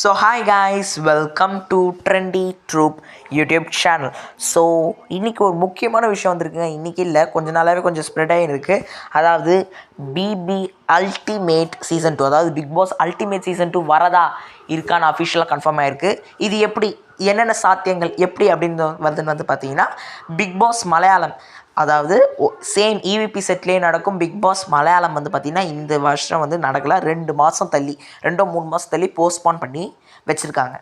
So hi guys, welcome to trendy troop YouTube channel. So இன்றைக்கி ஒரு முக்கியமான விஷயம் வந்திருக்குங்க. இன்றைக்கி இல்லை, கொஞ்சம் நாளாகவே கொஞ்சம் ஸ்ப்ரெட் ஆகிருக்கு. அதாவது பிபி அல்டிமேட் சீசன் 2, அதாவது பிக் பாஸ் அல்டிமேட் சீசன் 2 வரதா இருக்கான்னு அஃபிஷியலாக கன்ஃபார்ம் ஆகிருக்கு. இது எப்படி, என்னென்ன சாத்தியங்கள் எப்படி அப்படின்னு வந்து பார்த்தீங்கன்னா, பிக் பாஸ் மலையாளம், அதாவது சேம் இவிபி செட்லேயே நடக்கும் பிக் பாஸ் மலையாளம் வந்து பார்த்திங்கன்னா இந்த வருஷம் வந்து நடக்கலை. 2 மாதம் தள்ளி 2-3 மாதம் தள்ளி போஸ்ட்பான் பண்ணி வச்சுருக்காங்க.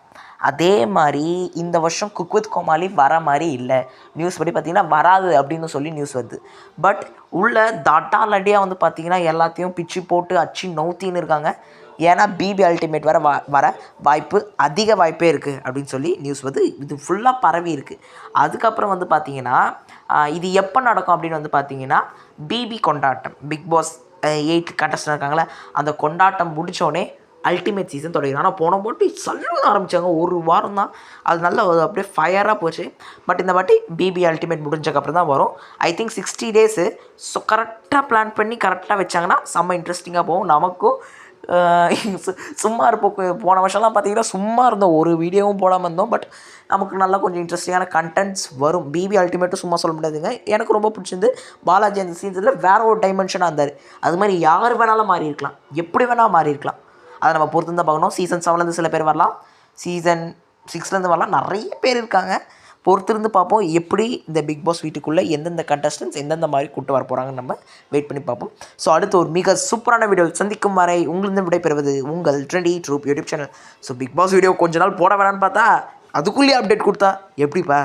அதே மாதிரி இந்த வருஷம் குக் வித் கோமாளி வர மாதிரி இல்லை. நியூஸ் படி பார்த்திங்கன்னா வராது அப்படின்னு சொல்லி நியூஸ் வருது. பட் உள்ள தட்டாலடியாக வந்து பார்த்திங்கன்னா எல்லாத்தையும் பிச்சு போட்டு அச்சு நவுத்தின்னு இருக்காங்க. ஏன்னா பிபி அல்டிமேட் வர அதிக வாய்ப்பே இருக்குது அப்படின்னு சொல்லி நியூஸ் வந்து இது ஃபுல்லாக பரவி இருக்குது. அதுக்கப்புறம் வந்து பார்த்திங்கன்னா இது எப்போ நடக்கும் அப்படின்னு வந்து பார்த்திங்கன்னா, பிபி கொண்டாட்டம், பிக் பாஸ் 8 கண்டஸ்டன் இருக்காங்களே, அந்த கொண்டாட்டம் முடித்தோடனே அல்டிமேட் சீசன் தொடங்கிடும். ஆனால் போன போட்டு சல்லுன்னு ஆரம்பித்தாங்க, ஒரு வாரம் தான் அது நல்ல அப்படியே ஃபயராக போச்சு. பட் இந்த வாட்டி பிபி அல்டிமேட் முடிஞ்சக்கப்புறம் தான் வரும். I think 60 days. ஸோ கரெக்டாக பிளான் பண்ணி கரெக்டாக வச்சாங்கன்னா செம்ம இன்ட்ரெஸ்டிங்காக போகும். நமக்கும் சும்மா இருப்போம். போன வருஷம்லாம் பார்த்திங்கன்னா சும்மா இருந்தோம், ஒரு வீடியோவும் போடாமல் இருந்தோம். பட் நமக்கு நல்லா கொஞ்சம் இன்ட்ரெஸ்டிங்கான கண்டென்ட்ஸ் வரும். பிபி அல்டிமேட்டும் சும்மா சொல்ல முடியாதுங்க. எனக்கு ரொம்ப பிடிச்சிருந்து பாலாஜி அந்த சீசனில் வேறு ஒரு டைமென்ஷனாக இருந்தார். அது மாதிரி யார் வேணாலும் மாறி இருக்கலாம், எப்படி வேணால் மாறி இருக்கலாம். அதை நம்ம பொறுத்து தான் பார்க்கணும். சீசன் 7லேருந்து சில பேர் வரலாம், சீசன் 6லேருந்து வரலாம், நிறைய பேர் இருக்காங்க. பொறுத்திருந்து பார்ப்போம் எப்படி இந்த பிக் பாஸ் வீட்டுக்குள்ளே எந்தெந்த கண்டஸ்டன்ஸ் எந்தெந்த மாதிரி கூட்டு வர போகிறாங்கன்னு நம்ம வெயிட் பண்ணி பார்ப்போம். ஸோ அடுத்து ஒரு மிக சூப்பரான வீடியோ சந்திக்கும் வரை உங்களிருந்து விடைபெறுவது உங்கள் trendy troop YouTube channel. So Bigg Boss video கொஞ்ச நாள் போட வேணான்னு பார்த்தா அதுக்குள்ளேயே அப்டேட் கொடுத்தா எப்படிப்பா?